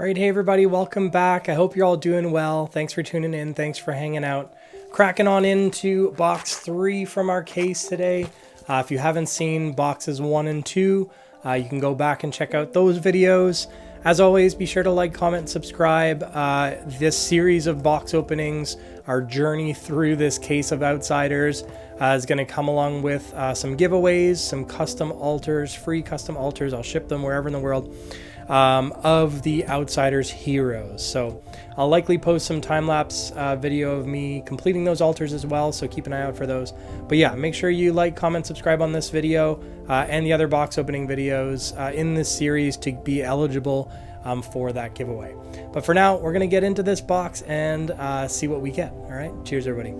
All right, hey everybody, welcome back. I hope you're all doing well. Thanks for tuning in. Thanks for hanging out. Cracking on into box 3 from our case today. If you haven't seen boxes 1 and 2, you can go back and check out those videos. As always, be sure to like, comment, subscribe. This series of box openings, our journey through this case of Outsiders, is going to come along with some giveaways, some custom altars, free custom altars. I'll ship them wherever in the world. Of the Outsiders heroes. So I'll likely post some time-lapse video of me completing those altars as well, so keep an eye out for those. But yeah, make sure you like, comment, subscribe on this video and the other box opening videos in this series to be eligible for that giveaway. But for now, we're going to get into this box and see what we get. All right, cheers everybody.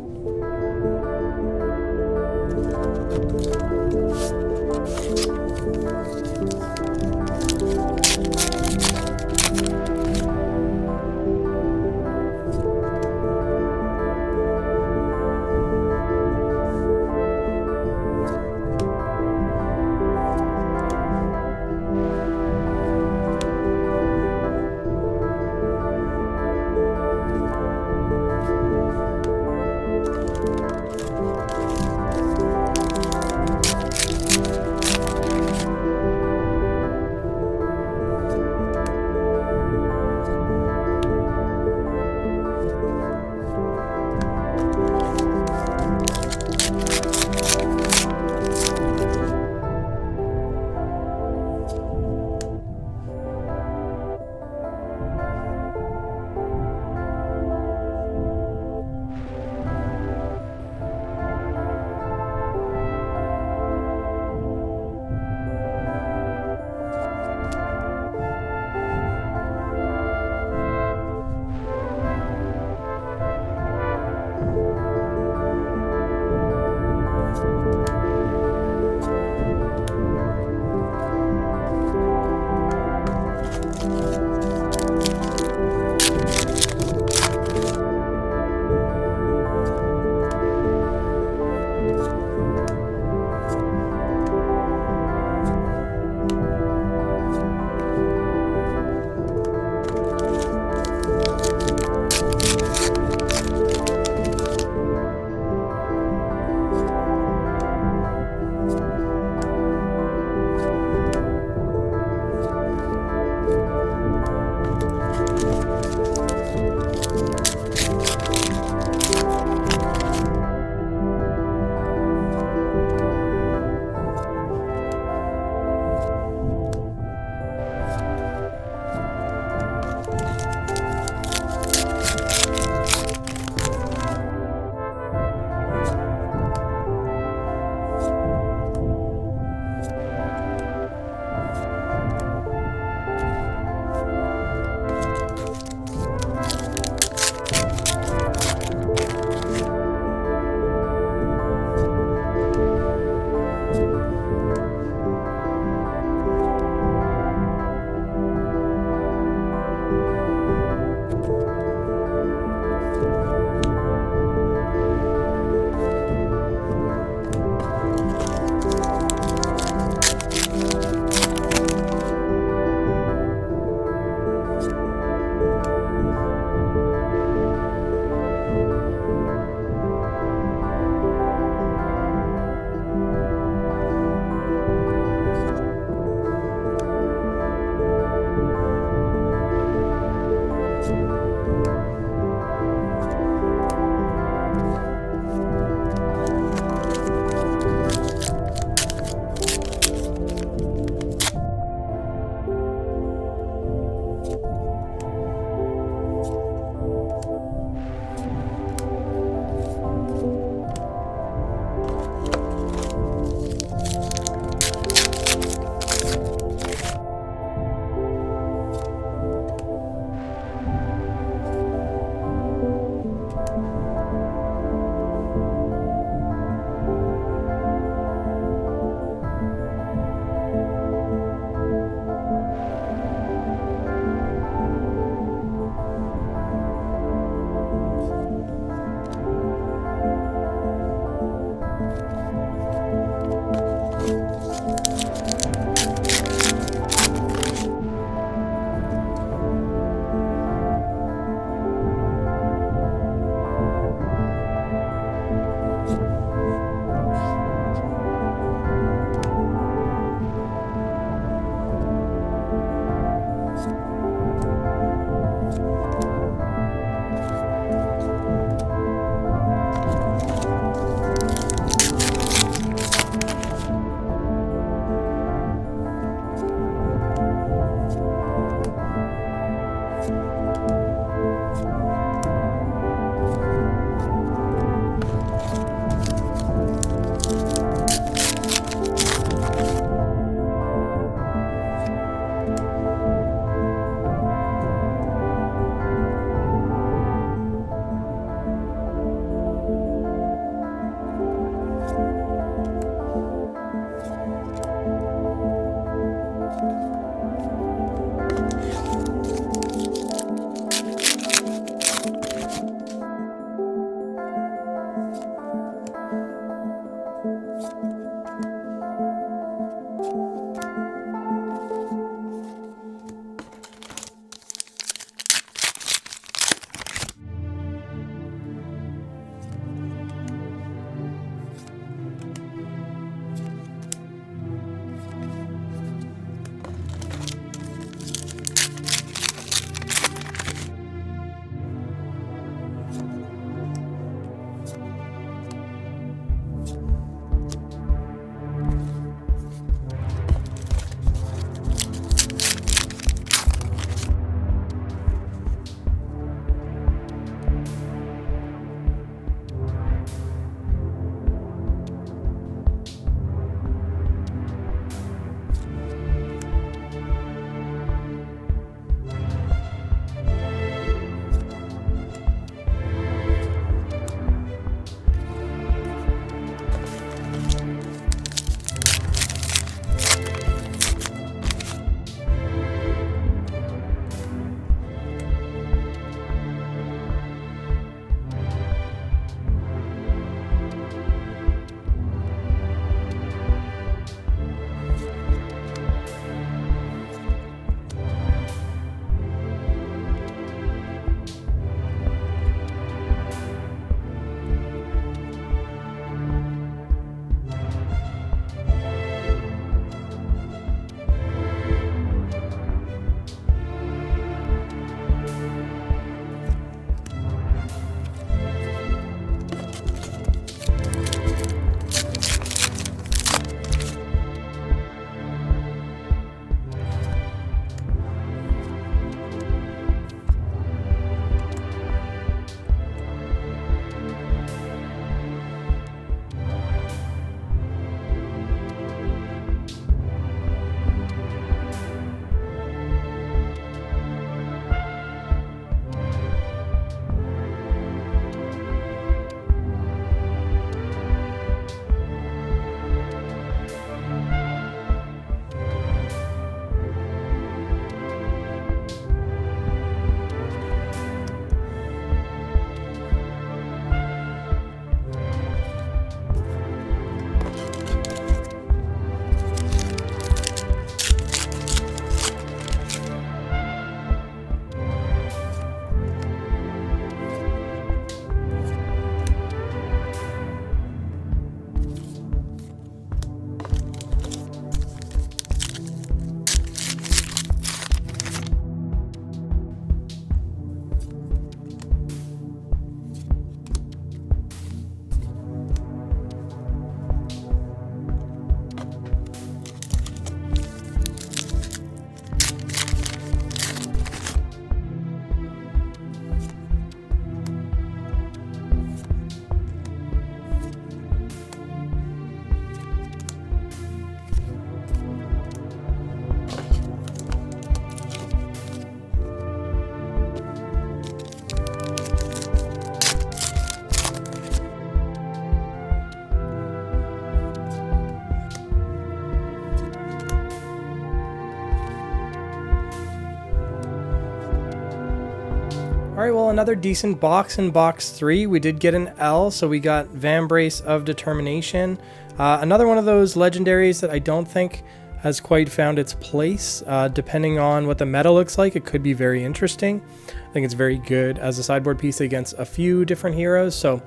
All right, well, another decent box in box 3. We did get an L, so we got Vambrace of Determination. Another one of those legendaries that I don't think has quite found its place. Depending on what the meta looks like, it could be very interesting. I think it's very good as a sideboard piece against a few different heroes, so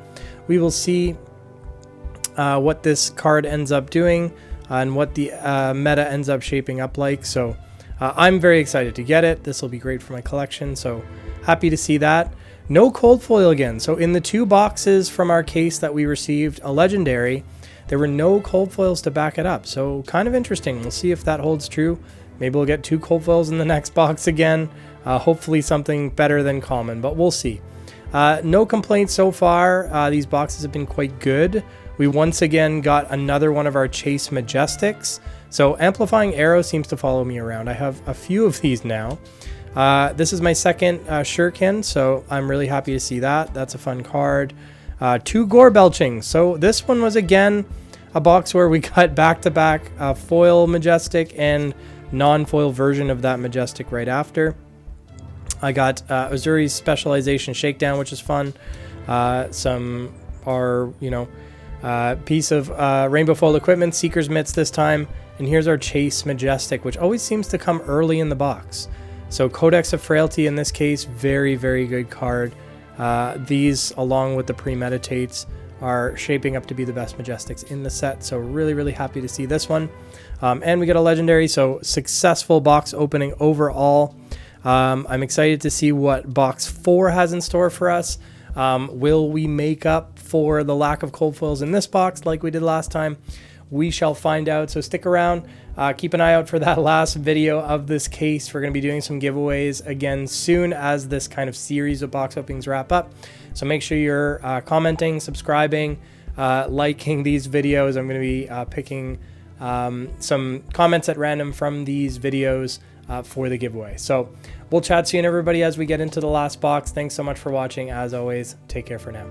we will see what this card ends up doing and what the meta ends up shaping up like. So I'm very excited to get it. This will be great for my collection, so happy to see that. No cold foil again. So in the 2 boxes from our case that we received a legendary, there were no cold foils to back it up. So kind of interesting. We'll see if that holds true. Maybe we'll get 2 cold foils in the next box again. Hopefully something better than common, but we'll see. No complaints so far. These boxes have been quite good. We once again got another one of our Chase Majestics. So Amplifying Arrow seems to follow me around. I have a few of these now. This is my second Shuriken, so I'm really happy to see that. That's a fun card. 2 Gore Belching. So this one was again a box where we got back-to-back foil Majestic and non-foil version of that Majestic right after. I got Uzuri's Specialization Shakedown, which is fun. Some are, piece of Rainbow Foil Equipment, Seeker's Mitts this time. And here's our Chase Majestic, which always seems to come early in the box. So Codex of Frailty in this case, very, very good card. These, along with the Premeditates, are shaping up to be the best Majestics in the set. So really, really happy to see this one. And we get a legendary, so successful box opening overall. I'm excited to see what box 4 has in store for us. Will we make up for the lack of cold foils in this box like we did last time? We shall find out, so stick around. Keep an eye out for that last video of this case. We're going to be doing some giveaways again soon as this kind of series of box openings wrap up. So make sure you're commenting, subscribing, liking these videos. I'm going to be picking some comments at random from these videos for the giveaway. So we'll chat soon, everybody, as we get into the last box. Thanks so much for watching. As always, take care for now.